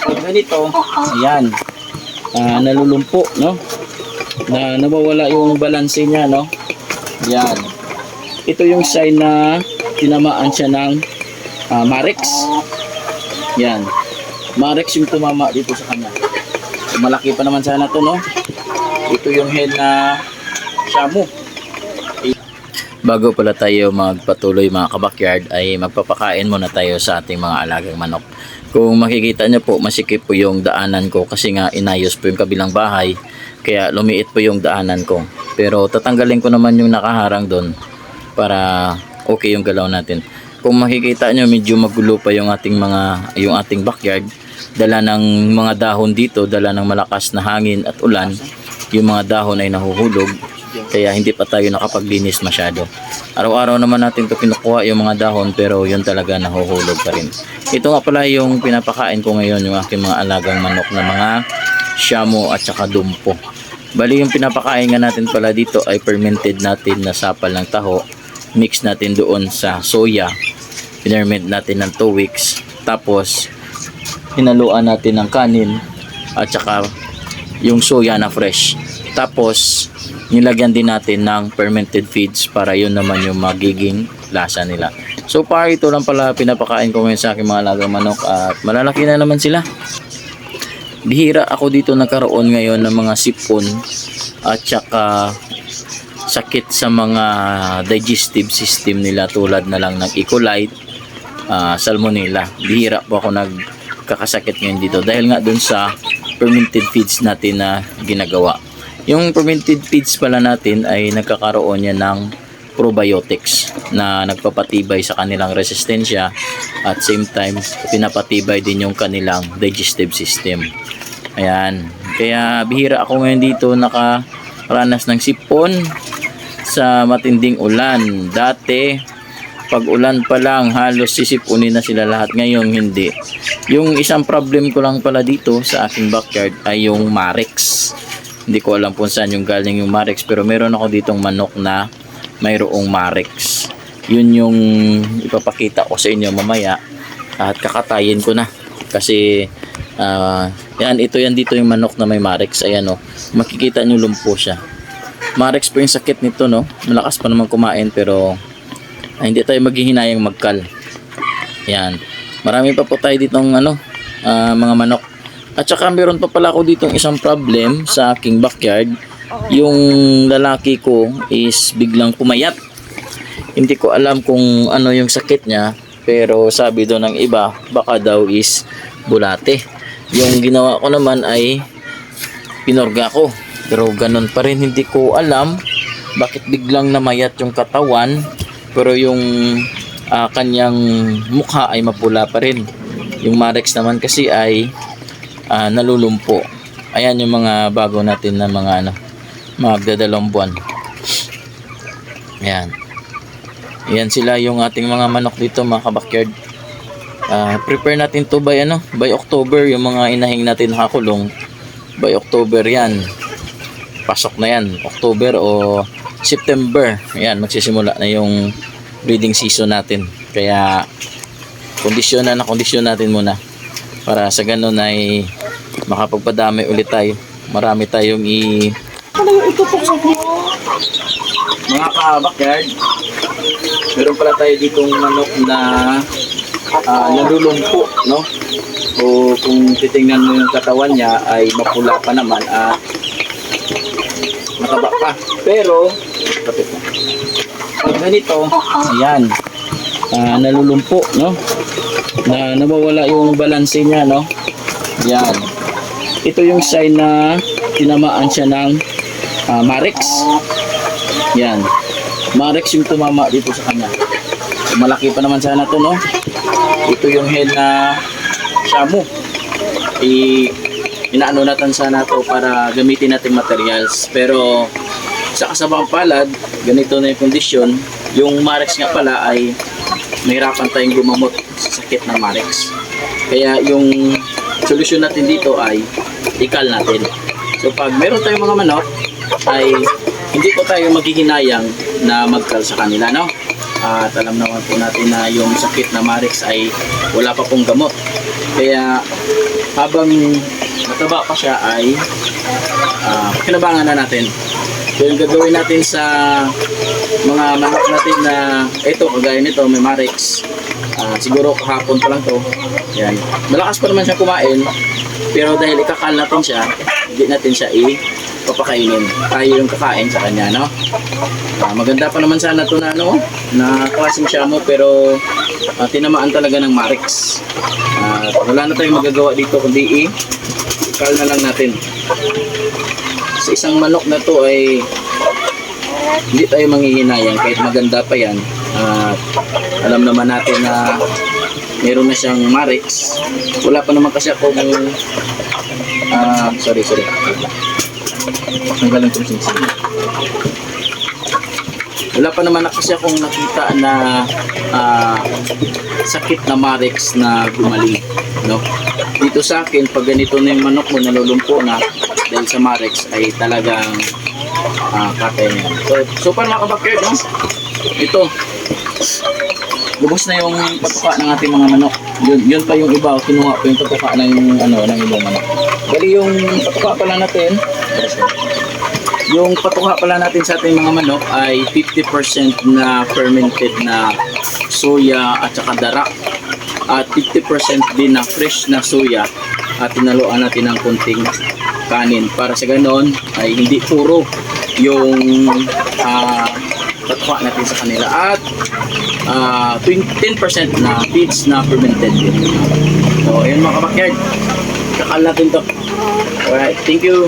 Pag ganito, ayan, nalulumpo, no? Na nawawala yung balanse niya, no? Yan. Ito yung sign na tinamaan siya ng Marex. Yan. Marex yung tumama dito sa kanya. Malaki pa naman sana to, no? Ito yung head na Shamu. Bago pala tayo magpatuloy mga kabakyard, ay magpapakain muna tayo sa ating mga alagang manok. Kung makikita nyo po, masikip po yung daanan ko kasi nga inayos po yung kabilang bahay. Kaya lumiit po yung daanan ko. Pero tatanggalin ko naman yung nakaharang doon para okay yung galaw natin. Kung makikita nyo, medyo magulo pa yung ating backyard. Dala ng mga dahon dito, dala ng malakas na hangin at ulan. Yung mga dahon ay nahuhulog. Kaya hindi pa tayo nakapaglinis masyado. Araw-araw naman natin ito kinukuha yung mga dahon, pero yun talaga nahuhulog pa rin. Ito nga pala yung pinapakain ko ngayon, yung aking mga alagang manok na mga Shamu at saka Dumpo. Bali yung pinapakain nga natin pala dito ay fermented natin na sapal ng taho. Mix natin doon sa soya. Pinerment natin ng 2 weeks. Tapos hinaluan natin ng kanin at saka yung soya na fresh. Tapos nilagyan din natin ng fermented feeds para yun naman yung magiging lasa nila. So far, ito lang pala pinapakain ko ngayon sa aking mga alagang manok at malalaki na naman sila. Bihira ako dito nagkaroon ngayon ng mga sipon at saka sakit sa mga digestive system nila tulad na lang ng E. coli, salmonella. Bihira po ako nagkakasakit ngayon dito dahil nga dun sa fermented feeds natin na ginagawa. Yung fermented feeds pala natin ay nagkakaroon niya ng probiotics na nagpapatibay sa kanilang resistensya at same time pinapatibay din yung kanilang digestive system. Ayan. Kaya bihira ako ngayon dito nakaranas ng sipon sa matinding ulan. Dati pag ulan pa lang halos sisipunin na sila lahat, ngayon hindi. Yung isang problem ko lang pala dito sa aking backyard ay yung Marex. Hindi ko alam kung saan yung galing yung Marex, pero meron ako ditong manok na mayroong Marex. Yun yung ipapakita ko sa inyo mamaya at kakatayin ko na kasi yan dito yung manok na may Marex. Ayan, makikita nyo lumpo siya. Marex po yung sakit nito, no? Malakas pa naman kumain pero hindi tayo maghihinayang magkal. Yan, marami pa po tayo ditong mga manok. At saka meron pa pala ako ditong isang problem sa aking backyard. Yung lalaki ko is biglang pumayat. Hindi ko alam kung ano yung sakit niya, pero sabi doon ng iba baka daw is bulate. Yung ginawa ko naman ay pinorga ko, pero ganun pa rin, hindi ko alam bakit biglang namayat yung katawan, pero yung kanyang mukha ay mapula pa rin. Yung Marex naman kasi ay nalulumpo. Ayan yung mga bago natin na mga magdadalawang buwan. Ayan. Ayan sila yung ating mga manok dito mga kabakyard. Prepare natin to by October, yung mga inahing natin nakakulong. By October yan. Pasok na yan. October o September. Ayan, magsisimula na yung breeding season natin. Kaya kondisyon natin muna. Para sa ganun ay makapagpadami ulit tayo. Marami tayong mga kabakyard. Meron pala tayo ditong manok na nalulumpo, no? O kung titingnan mo yung katawan niya ay mapula pa naman at mataba pa. Pero kapit na. Pag ganito, ayan, nalulumpo, no? Na nawawala yung balanse niya, no? Yan. Ito yung sign na tinamaan siya ng Marex. Yan. Marex yung tumama dito sa kanya. Malaki pa naman sana to, no? Ito yung head na Shamu. Inaano natin sana to para gamitin natin materials. Pero sa kasabang palad, ganito na yung kondisyon. Yung Marex nga pala ay mahirapan tayong gumamot sa sakit ng Marex. Kaya yung solusyon natin dito ay ikal natin. So pag meron tayong mga manok ay hindi po tayo maghihinayang na magkal sa kanila, no? At alam naman po natin na yung sakit na Marex ay wala pa pong gamot. Kaya habang mataba pa siya ay kinabangan na natin. So yung gagawin natin sa mga manok natin na ito, kagaya nito, may Marex. Siguro kahapon pa lang to. Yan. Malakas pa naman siya kumain, pero dahil ikakal natin siya, hindi natin siya papakainin. Tayo yung kakain sa kanya, no? Maganda pa naman sana to na, no? Na klaseng siya mo, pero tinamaan talaga ng Marex. Wala na tayong magagawa dito, kundi ikal na lang natin. Sa isang manok na to ay hindi tayo manghihinayang kahit maganda pa yan. Alam naman natin na meron na siyang Marex. Wala pa naman kasi ako sorry. Ang galing kong sinsig. Wala pa naman kasi akong nakita na sakit na Marex na gumaling, no? Dito sa akin, pag ganito na yung manok mo, nalulumpo na dahil sa Marex, ay talagang katay niya. So paano mga kabakerd, no? Ito, lubos na yung patuka ng ating mga manok. Yun pa yung iba, kinuha ko yung patuka ng ibang manok. Bali yung patuka pala natin, sa ating mga manok ay 50% na fermented na soya at saka darak. At 50% din na fresh na soya at tinaluan natin ng konting kanin para sa ganon ay hindi puro yung patuka natin sa kanila at 10% na feeds na fermented din. So ayun mga kabakyard, kakal natin to. Alright, thank you.